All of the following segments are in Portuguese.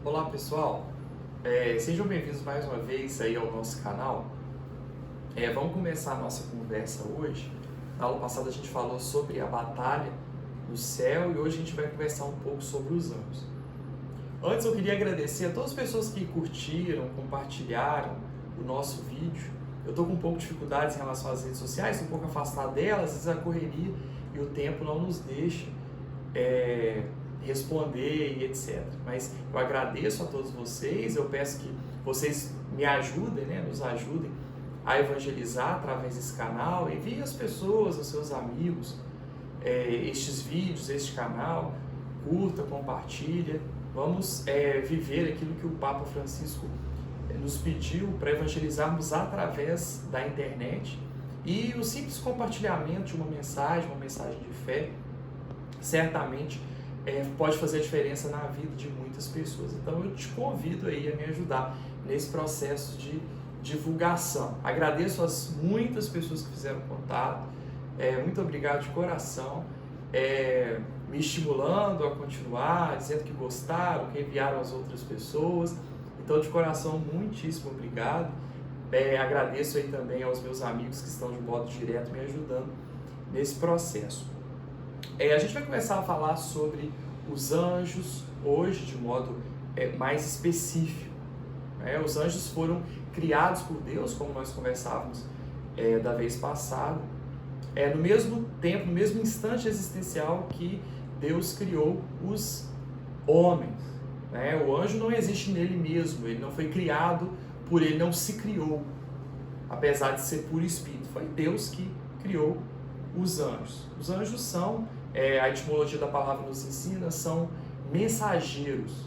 Olá pessoal, sejam bem-vindos mais uma vez aí ao nosso canal. Vamos começar a nossa conversa hoje. Na aula passada a gente falou sobre a batalha no céu e hoje a gente vai conversar um pouco sobre os anjos. Antes eu queria agradecer a todas as pessoas que curtiram, compartilharam o nosso vídeo. Eu estou com um pouco de dificuldades em relação às redes sociais, estou um pouco afastado delas, às vezes a correria e o tempo não nos deixa responder e etc. Mas eu agradeço a todos vocês, eu peço que vocês me ajudem, nos ajudem a evangelizar através desse canal, envie as pessoas, os seus amigos, estes vídeos, este canal, curta, compartilha, vamos viver aquilo que o Papa Francisco nos pediu para evangelizarmos através da internet, e o simples compartilhamento de uma mensagem de fé, certamente pode fazer a diferença na vida de muitas pessoas. Então eu te convido aí a me ajudar nesse processo de divulgação. Agradeço às muitas pessoas que fizeram contato, muito obrigado de coração, me estimulando a continuar, dizendo que gostaram, que enviaram às outras pessoas. Então de coração, muitíssimo obrigado. Agradeço aí também aos meus amigos que estão de modo direto me ajudando nesse processo. A gente vai começar a falar sobre os anjos hoje de modo mais específico. Os anjos foram criados por Deus, como nós conversávamos da vez passada, no mesmo tempo, no mesmo instante existencial que Deus criou os homens. O anjo não existe nele mesmo, ele não foi criado por ele, não se criou, apesar de ser puro espírito. Foi Deus que criou os anjos. Os anjos são, a etimologia da palavra nos ensina, são mensageiros.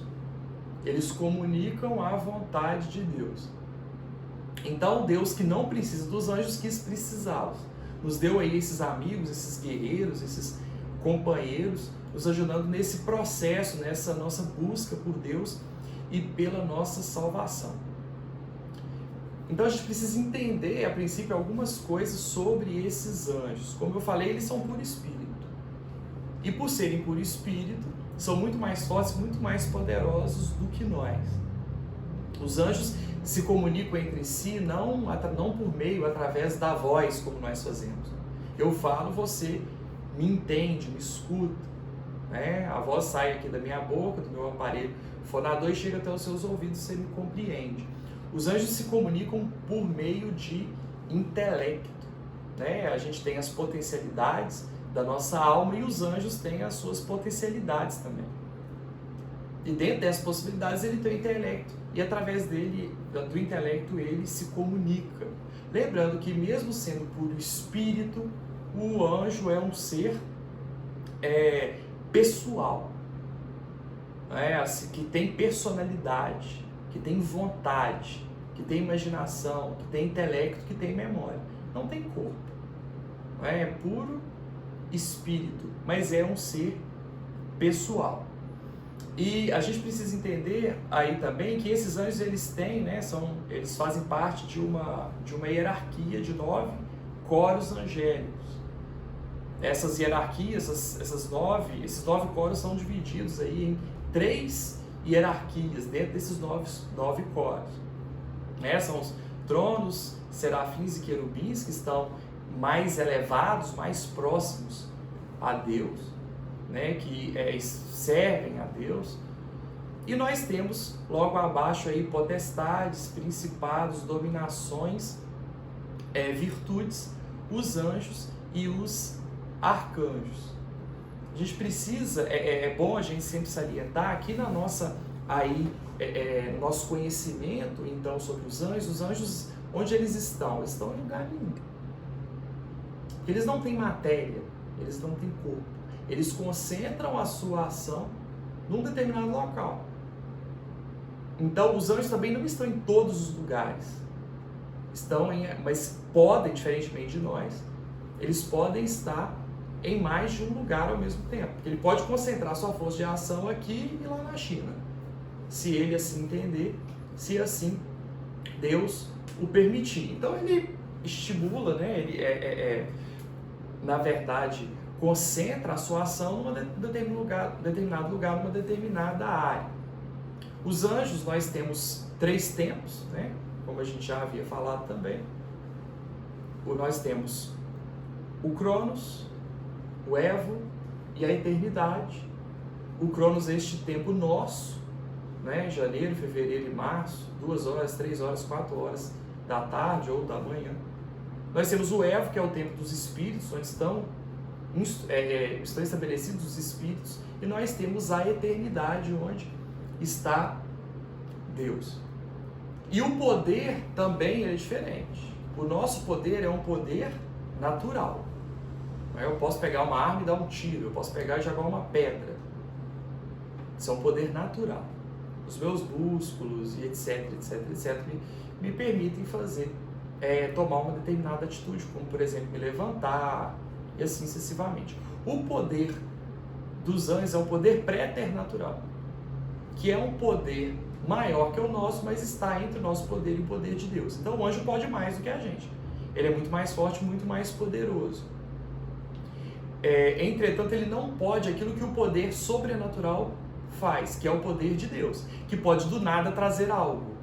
Eles comunicam a vontade de Deus. Então Deus, que não precisa dos anjos, quis precisá-los. Nos deu aí esses amigos, esses guerreiros, esses companheiros, nos ajudando nesse processo, nessa nossa busca por Deus e pela nossa salvação. Então a gente precisa entender, a princípio, algumas coisas sobre esses anjos. Como eu falei, eles são puro espírito. E por serem puro espírito, são muito mais fortes, muito mais poderosos do que nós. Os anjos se comunicam entre si não por meio, através da voz, como nós fazemos. Eu falo, você me entende, me escuta. A voz sai aqui da minha boca, do meu aparelho fonador, e chega até os seus ouvidos, você me compreende. Os anjos se comunicam por meio de intelecto. A gente tem as potencialidades da nossa alma e os anjos têm as suas potencialidades também. E dentro dessas possibilidades ele tem o intelecto. E através dele, do intelecto, ele se comunica. Lembrando que mesmo sendo puro espírito, o anjo é um ser pessoal. Que tem personalidade, que tem vontade, que tem imaginação, que tem intelecto, que tem memória. Não tem corpo. É puro espírito, mas é um ser pessoal. E a gente precisa entender aí também que esses anjos, eles têm, eles fazem parte de uma hierarquia de 9 coros angélicos. Essas hierarquias, esses 9 coros são divididos aí em 3 hierarquias dentro desses 9 coros. São os tronos, serafins e querubins, que estão mais elevados, mais próximos a Deus, que servem a Deus. E nós temos logo abaixo aí potestades, principados, dominações, virtudes, os anjos e os arcanjos. A gente precisa, é bom a gente sempre salientar aqui na nossa, nosso conhecimento então sobre os anjos, onde eles estão? Eles estão em lugar nenhum. Eles não têm matéria, eles não têm corpo. Eles concentram a sua ação num determinado local. Então os anjos também não estão em todos os lugares. Mas podem, diferentemente de nós, eles podem estar em mais de um lugar ao mesmo tempo. Ele pode concentrar sua força de ação aqui e lá na China, se ele assim entender, se assim Deus o permitir. Então ele estimula, ele na verdade, concentra a sua ação num determinado lugar, numa determinada área. Os anjos, nós temos 3 tempos, né? Como a gente já havia falado também. Nós temos o Cronos, o Evo e a eternidade. O Cronos é este tempo nosso, né? Janeiro, fevereiro e março, 2 horas, 3 horas, 4 horas da tarde ou da manhã. Nós temos o Evo, que é o tempo dos espíritos, onde estão estabelecidos os espíritos, e nós temos a eternidade, onde está Deus. E o poder também é diferente. O nosso poder é um poder natural. Eu posso pegar uma arma e dar um tiro, eu posso pegar e jogar uma pedra. Isso é um poder natural. Os meus músculos e etc, etc, etc, me permitem tomar uma determinada atitude, como por exemplo me levantar e assim sucessivamente. O poder dos anjos é um poder pré-eternatural, que é um poder maior que o nosso, mas está entre o nosso poder e o poder de Deus. Então o anjo pode mais do que a gente. Ele é muito mais forte, muito mais poderoso. Entretanto, ele não pode aquilo que o poder sobrenatural faz, que é o poder de Deus, que pode do nada trazer algo.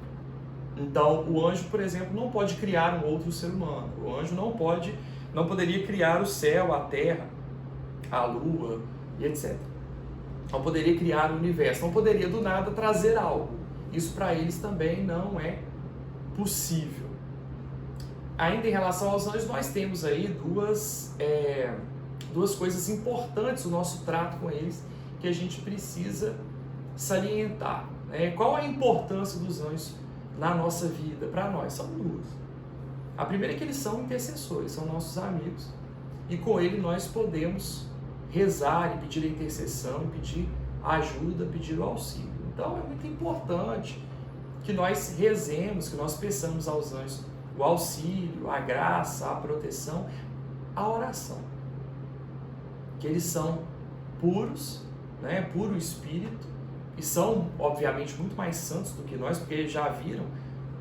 Então, o anjo, por exemplo, não pode criar um outro ser humano. O anjo não poderia criar o céu, a terra, a lua e etc. Não poderia criar o universo, não poderia do nada trazer algo. Isso para eles também não é possível. Ainda em relação aos anjos, nós temos aí duas coisas importantes no nosso trato com eles que a gente precisa salientar. Qual a importância dos anjos na nossa vida? Para nós, são 2. A primeira é que eles são intercessores, são nossos amigos, e com ele nós podemos rezar e pedir a intercessão, e pedir ajuda, pedir o auxílio. Então é muito importante que nós rezemos, que nós peçamos aos anjos o auxílio, a graça, a proteção, a oração. Que eles são puros, puro espírito, e são, obviamente, muito mais santos do que nós, porque eles já viram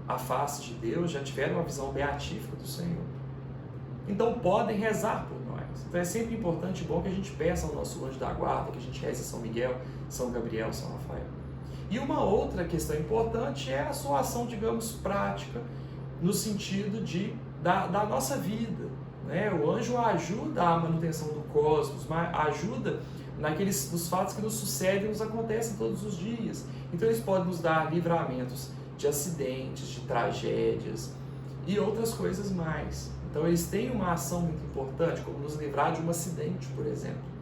a face de Deus, já tiveram uma visão beatífica do Senhor. Então podem rezar por nós. Então é sempre importante e bom que a gente peça ao nosso anjo da guarda, que a gente reze a São Miguel, São Gabriel, São Rafael. E uma outra questão importante é a sua ação, digamos, prática, no sentido da nossa vida. O anjo ajuda a manutenção do cosmos, ajuda nos fatos que nos sucedem, nos acontecem todos os dias. Então eles podem nos dar livramentos de acidentes, de tragédias e outras coisas mais. Então eles têm uma ação muito importante, como nos livrar de um acidente, por exemplo.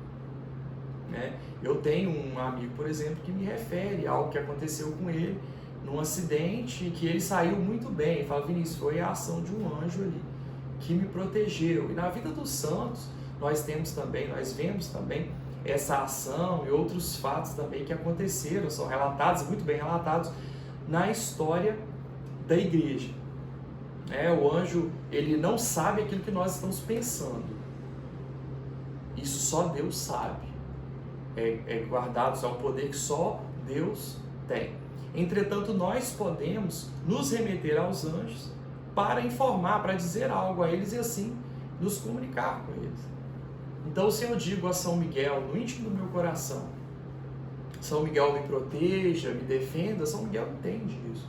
Eu tenho um amigo, por exemplo, que me refere a algo que aconteceu com ele num acidente, que ele saiu muito bem. Ele fala: Vinícius, foi a ação de um anjo ali que me protegeu. E na vida dos santos nós vemos também essa ação e outros fatos também que aconteceram, são relatados, muito bem relatados, na história da igreja. O anjo, ele não sabe aquilo que nós estamos pensando. Isso só Deus sabe. É um poder que só Deus tem. Entretanto, nós podemos nos remeter aos anjos para informar, para dizer algo a eles e assim nos comunicar com eles. Então, se eu digo a São Miguel, no íntimo do meu coração, São Miguel me proteja, me defenda, São Miguel entende isso.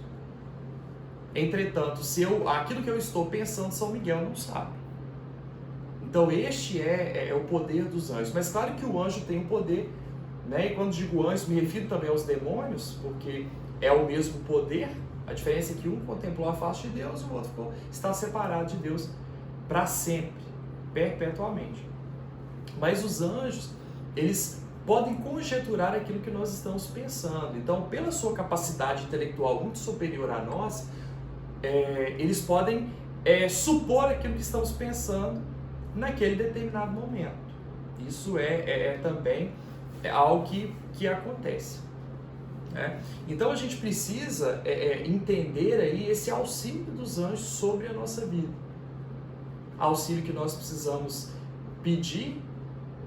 Entretanto, aquilo que eu estou pensando, São Miguel não sabe. Então, este é o poder dos anjos. Mas claro que o anjo tem um poder, E quando digo anjos, me refiro também aos demônios, porque é o mesmo poder. A diferença é que um contemplou a face de Deus, o outro está separado de Deus para sempre, perpetuamente. Mas os anjos, eles podem conjecturar aquilo que nós estamos pensando. Então, pela sua capacidade intelectual muito superior à nossa, eles podem supor aquilo que estamos pensando naquele determinado momento. Isso também algo que acontece. Então a gente precisa entender aí esse auxílio dos anjos sobre a nossa vida. Auxílio que nós precisamos pedir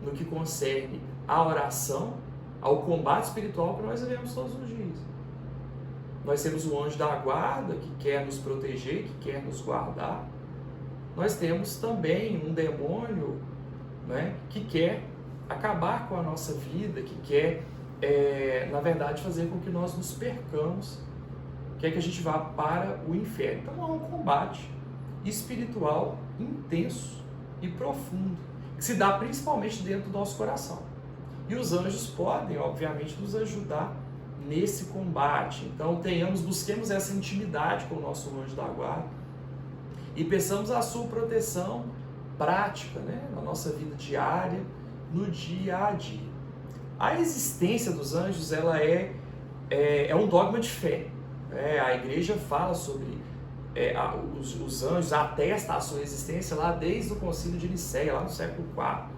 no que concerne à oração, ao combate espiritual que nós vivemos todos os dias. Nós temos o anjo da guarda que quer nos proteger, que quer nos guardar. Nós temos também um demônio, que quer acabar com a nossa vida, que quer na verdade, fazer com que nós nos percamos, quer que a gente vá para o inferno. Então, há um combate espiritual intenso e profundo, que se dá principalmente dentro do nosso coração. E os anjos podem, obviamente, nos ajudar nesse combate. Então, busquemos essa intimidade com o nosso anjo da guarda e peçamos a sua proteção prática, né, na nossa vida diária, no dia a dia. A existência dos anjos, ela é um dogma de fé. A igreja fala sobre os anjos, atesta a sua existência lá desde o concílio de Nicéia, lá no século IV.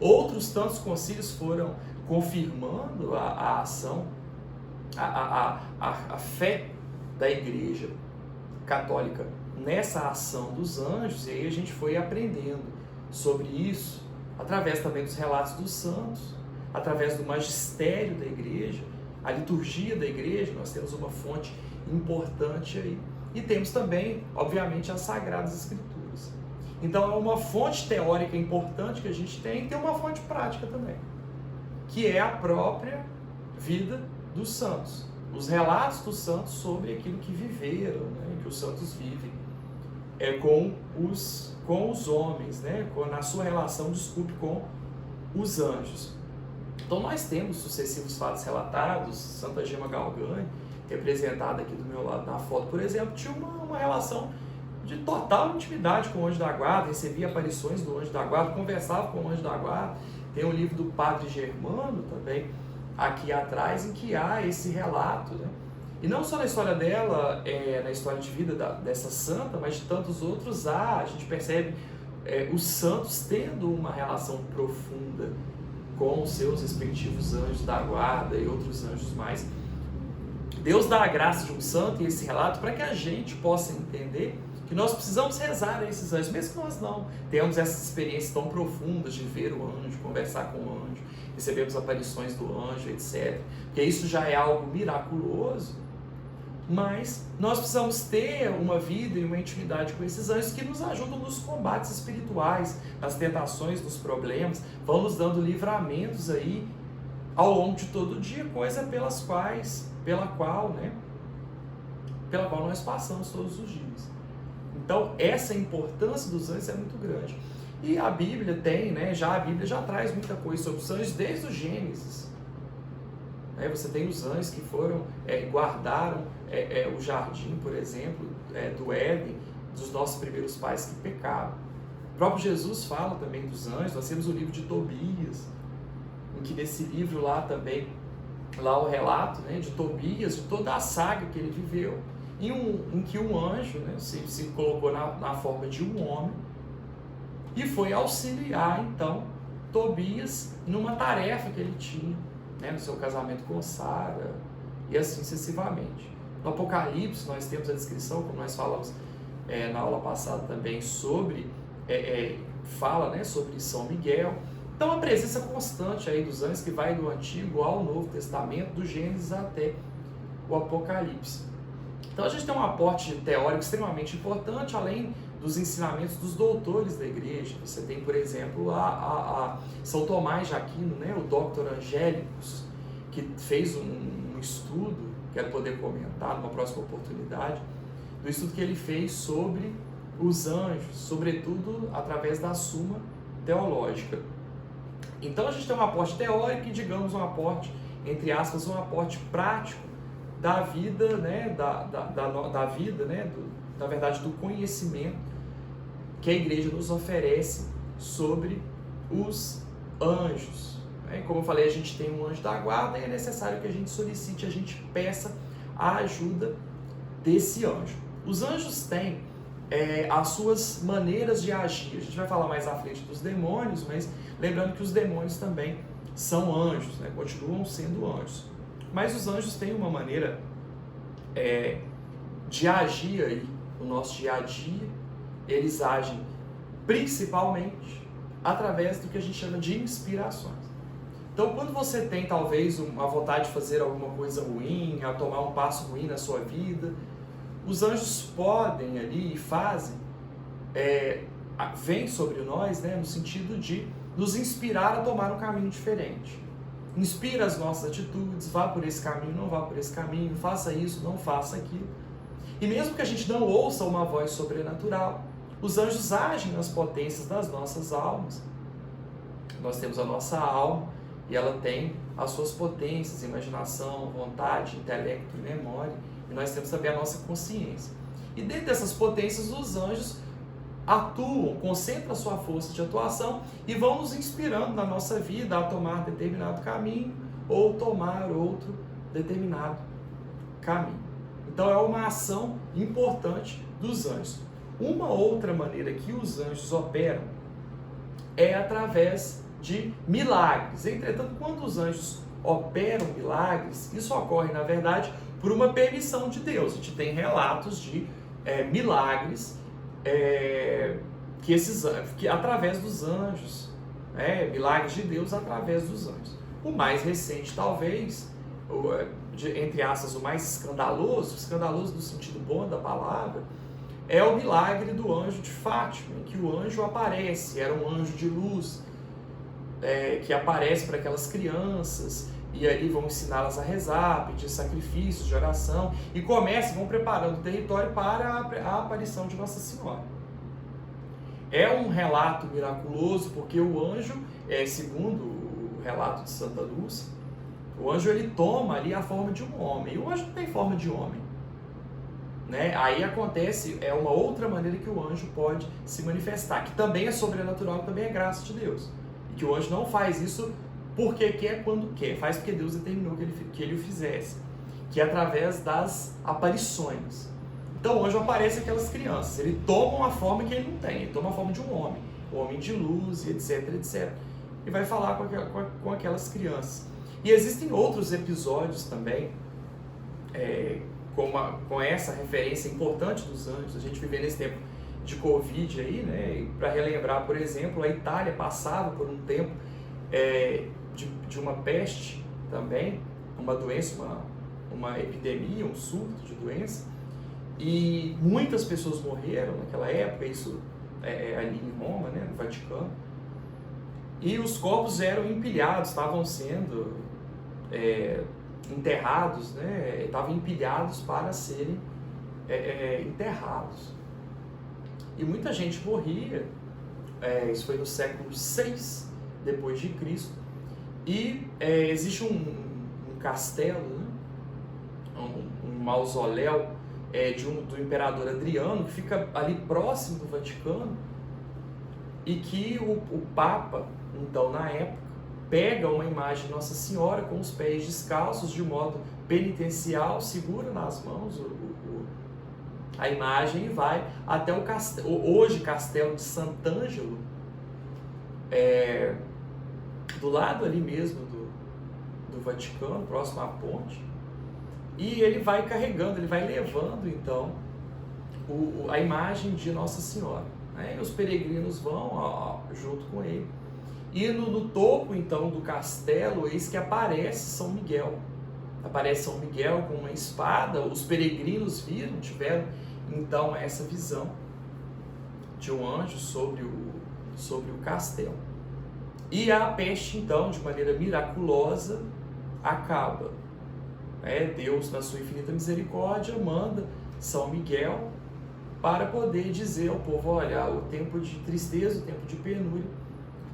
Outros tantos concílios foram confirmando a ação, a fé da igreja católica nessa ação dos anjos, e aí a gente foi aprendendo sobre isso através também dos relatos dos santos, através do magistério da igreja, a liturgia da igreja. Nós temos uma fonte importante aí. E temos também, obviamente, as Sagradas Escrituras. Então é uma fonte teórica importante que a gente tem, e tem uma fonte prática também, que é a própria vida dos santos. Os relatos dos santos sobre aquilo que viveram, né, que os santos vivem com os homens, né, na sua relação, com os anjos. Então nós temos sucessivos fatos relatados. Santa Gema Galgani, representada aqui do meu lado na foto, por exemplo, tinha uma relação de total intimidade com o anjo da guarda, recebia aparições do anjo da guarda, conversava com o anjo da guarda. Tem um livro do Padre Germano também, aqui atrás, em que há esse relato, né? E não só na história dela, na história de vida dessa santa, mas de tantos outros a gente percebe os santos tendo uma relação profunda com os seus respectivos anjos da guarda e outros anjos mais. Deus dá a graça de um santo e esse relato para que a gente possa entender que nós precisamos rezar a esses anjos, mesmo que nós não tenhamos essas experiências tão profundas de ver o anjo, conversar com o anjo, recebemos aparições do anjo, etc. Porque isso já é algo miraculoso, mas nós precisamos ter uma vida e uma intimidade com esses anjos que nos ajudam nos combates espirituais, nas tentações, nos problemas, vão nos dando livramentos aí ao longo de todo o dia, coisa pela qual nós passamos todos os dias. Então, essa importância dos anjos é muito grande. E a Bíblia tem, a Bíblia já traz muita coisa sobre os anjos desde o Gênesis. Você tem os anjos que foram, guardaram o jardim, por exemplo, do Éden, dos nossos primeiros pais que pecaram. O próprio Jesus fala também dos anjos. Nós temos o livro de Tobias, em que nesse livro lá também, lá o relato, de Tobias, de toda a saga que ele viveu, em que um anjo, se colocou na forma de um homem e foi auxiliar, então, Tobias numa tarefa que ele tinha, no seu casamento com Sara, e assim sucessivamente. No Apocalipse nós temos a descrição, como nós falamos na aula passada também, sobre sobre São Miguel. Então a presença constante aí dos anjos, que vai do Antigo ao Novo Testamento, do Gênesis até o Apocalipse. Então a gente tem um aporte teórico extremamente importante, além dos ensinamentos dos doutores da igreja. Você tem, por exemplo, a São Tomás de Aquino, o Dr. Angélicos, que fez um estudo, quero poder comentar numa próxima oportunidade, do estudo que ele fez sobre os anjos, sobretudo através da Suma Teológica. Então a gente tem um aporte teórico e, digamos, um aporte, entre aspas, um aporte prático da vida, na verdade, do conhecimento que a igreja nos oferece sobre os anjos. Como eu falei, a gente tem um anjo da guarda e é necessário que a gente solicite, a gente peça a ajuda desse anjo. Os anjos têm as suas maneiras de agir. A gente vai falar mais à frente dos demônios, mas lembrando que os demônios também são anjos, continuam sendo anjos. Mas os anjos têm uma maneira de agir aí no nosso dia a dia. Eles agem principalmente através do que a gente chama de inspirações. Então, quando você tem talvez uma vontade de fazer alguma coisa ruim, a tomar um passo ruim na sua vida, os anjos podem ali e fazem, vêm sobre nós, no sentido de nos inspirar a tomar um caminho diferente. inspira as nossas atitudes, vá por esse caminho, não vá por esse caminho, faça isso, não faça aquilo. E mesmo que a gente não ouça uma voz sobrenatural, os anjos agem nas potências das nossas almas. Nós temos a nossa alma e ela tem as suas potências, imaginação, vontade, intelecto e memória. E nós temos também a nossa consciência. E dentro dessas potências, os anjos atuam, concentram a sua força de atuação e vão nos inspirando na nossa vida a tomar determinado caminho ou tomar outro determinado caminho. Então é uma ação importante dos anjos. Uma outra maneira que os anjos operam é através de milagres. Entretanto, quando os anjos operam milagres, isso ocorre, na verdade, por uma permissão de Deus. A gente tem relatos de milagres que através dos anjos, milagres de Deus através dos anjos. O mais recente, talvez, entre aspas, o mais escandaloso no sentido bom da palavra, é o milagre do anjo de Fátima, em que o anjo aparece, era um anjo de luz, que aparece para aquelas crianças, e aí vão ensiná-las a rezar, pedir sacrifícios de oração, e vão preparando o território para a aparição de Nossa Senhora. É um relato miraculoso, porque o anjo, segundo o relato de Santa Lúcia, o anjo ele toma ali a forma de um homem, e o anjo não tem forma de homem. Aí acontece, uma outra maneira que o anjo pode se manifestar, que também é sobrenatural, que também é graça de Deus. E que o anjo não faz isso porque quer, quando quer, faz porque Deus determinou que ele o fizesse, que é através das aparições. Então o anjo aparece aquelas crianças, ele toma uma forma que ele não tem, ele toma a forma de um homem de luz, etc, etc. E vai falar com aquelas crianças. E existem outros episódios também, com essa referência importante dos anjos. A gente vive nesse tempo de Covid aí, para relembrar, por exemplo, a Itália passava por um tempo de uma peste também, uma doença, uma epidemia, um surto de doença, e muitas pessoas morreram naquela época, isso ali em Roma, no Vaticano, e os corpos eram empilhados, estavam sendo enterrados, estavam empilhados para serem enterrados. E muita gente morria, isso foi no século VI depois de Cristo, e existe um castelo, um mausoléu do imperador Adriano, que fica ali próximo do Vaticano, e que o Papa, então na época, pega uma imagem de Nossa Senhora com os pés descalços, de modo penitencial, segura nas mãos a imagem e vai até o castelo, hoje Castelo de Sant'Angelo, do lado ali mesmo do Vaticano, próximo à ponte, e ele vai carregando, ele vai levando então a imagem de Nossa Senhora, e os peregrinos vão junto com ele. E no topo, então, do castelo, eis que aparece São Miguel. Aparece São Miguel com uma espada, os peregrinos tiveram, então, essa visão de um anjo sobre o castelo. E a peste, então, de maneira miraculosa, acaba. Deus, na sua infinita misericórdia, manda São Miguel para poder dizer ao povo, olha, o tempo de tristeza, o tempo de penúria,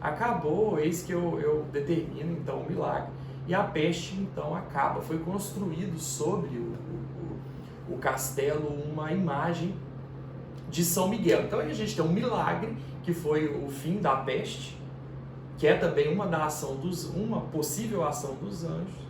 acabou, eis que eu determino então o milagre, e a peste então acaba. Foi construído sobre o castelo uma imagem de São Miguel. Então aí a gente tem um milagre, que foi o fim da peste, que é também uma possível ação dos anjos,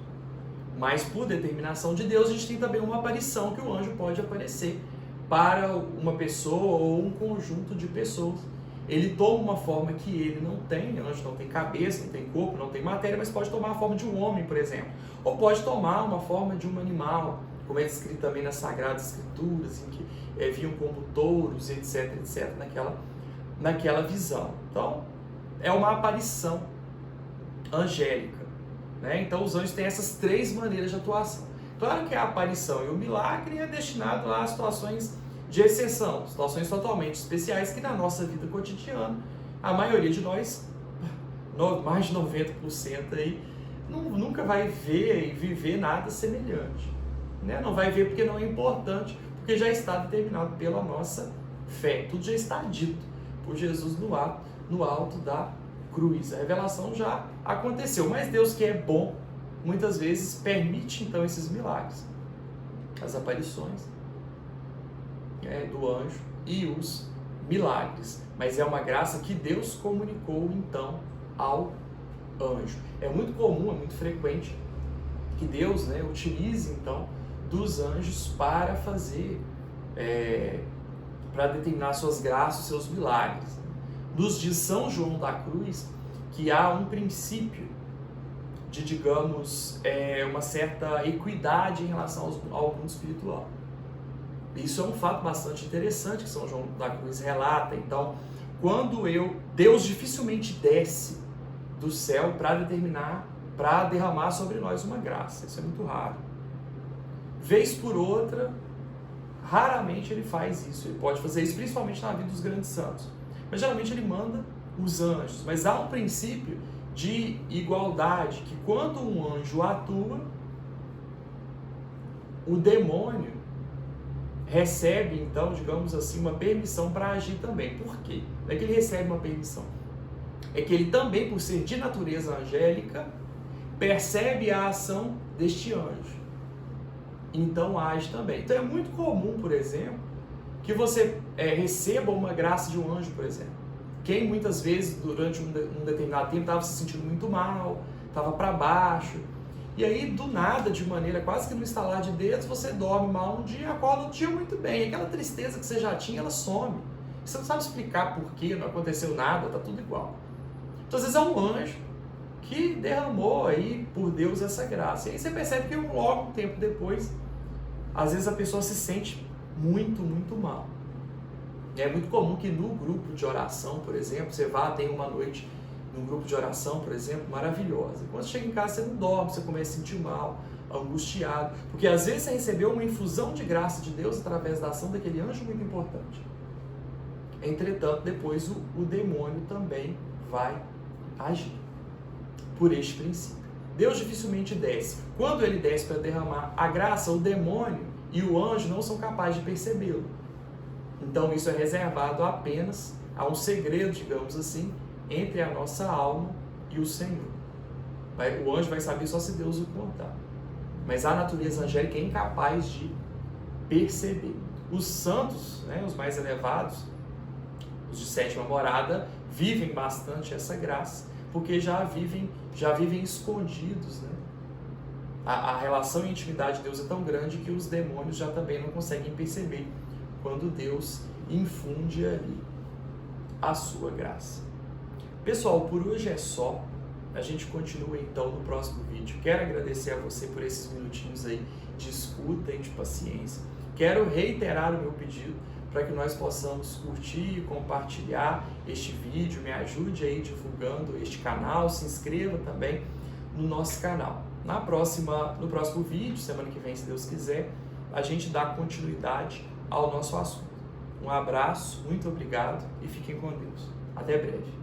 mas por determinação de Deus a gente tem também uma aparição, que o anjo pode aparecer para uma pessoa ou um conjunto de pessoas. Ele toma uma forma que ele não tem, o anjo não tem cabeça, não tem corpo, não tem matéria, mas pode tomar a forma de um homem, por exemplo. Ou pode tomar uma forma de um animal, como é descrito também nas Sagradas Escrituras, em que viam como touros, etc, etc, naquela visão. Então, é uma aparição angélica. Então, os anjos têm essas três maneiras de atuação. Claro que a aparição e o milagre é destinado a situações de exceção, situações totalmente especiais que na nossa vida cotidiana, a maioria de nós, mais de 90% aí, nunca vai ver e viver nada semelhante. Né? Não vai ver porque não é importante, porque já está determinado pela nossa fé. Tudo já está dito por Jesus no alto da cruz. A revelação já aconteceu, mas Deus, que é bom, muitas vezes permite então esses milagres, as aparições do anjo e os milagres. Mas é uma graça que Deus comunicou então ao anjo. É muito comum, é muito frequente que Deus, utilize então dos anjos para fazer, para determinar suas graças, seus milagres. Nos diz São João da Cruz que há um princípio de, digamos, uma certa equidade em relação ao mundo espiritual. Isso é um fato bastante interessante que São João da Cruz relata. Então, quando Deus dificilmente desce do céu para derramar sobre nós uma graça. Isso é muito raro. Vez por outra, raramente ele faz isso. Ele pode fazer isso principalmente na vida dos grandes santos. Mas geralmente ele manda os anjos. Mas há um princípio de igualdade, que quando um anjo atua, o demônio recebe, então, digamos assim, uma permissão para agir também. Por quê? Não é que ele recebe uma permissão. É que ele também, por ser de natureza angélica, percebe a ação deste anjo. Então age também. Então é muito comum, por exemplo, que você receba uma graça de um anjo, por exemplo. Quem muitas vezes, durante um determinado tempo, estava se sentindo muito mal, estava para baixo, e aí, do nada, de maneira quase que no estalar de dedos, você dorme mal um dia, acorda outro dia muito bem. E aquela tristeza que você já tinha, ela some. Você não sabe explicar por quê, não aconteceu nada, está tudo igual. Então, às vezes é um anjo que derramou aí, por Deus, essa graça. E aí você percebe que logo um tempo depois, às vezes a pessoa se sente muito, muito mal. É muito comum que no grupo de oração, por exemplo, você vá, tem uma noite num grupo de oração, por exemplo, maravilhosa. Quando você chega em casa, você não dorme, você começa a se sentir mal, angustiado, porque às vezes você recebeu uma infusão de graça de Deus através da ação daquele anjo muito importante. Entretanto, depois o demônio também vai agir por este princípio. Deus dificilmente desce. Quando ele desce para derramar a graça, o demônio e o anjo não são capazes de percebê-lo. Então isso é reservado apenas a um segredo, digamos assim, entre a nossa alma e o Senhor. O anjo vai saber só se Deus o contar. Mas a natureza angélica é incapaz de perceber. Os santos, os mais elevados, os de sétima morada, vivem bastante essa graça, porque já vivem escondidos. A relação e intimidade de Deus é tão grande que os demônios já também não conseguem perceber quando Deus infunde ali a sua graça. Pessoal, por hoje é só. A gente continua então no próximo vídeo. Quero agradecer a você por esses minutinhos aí de escuta e de paciência. Quero reiterar o meu pedido para que nós possamos curtir e compartilhar este vídeo. Me ajude aí divulgando este canal. Se inscreva também no nosso canal. No próximo vídeo, semana que vem, se Deus quiser, a gente dá continuidade ao nosso assunto. Um abraço, muito obrigado e fiquem com Deus. Até breve.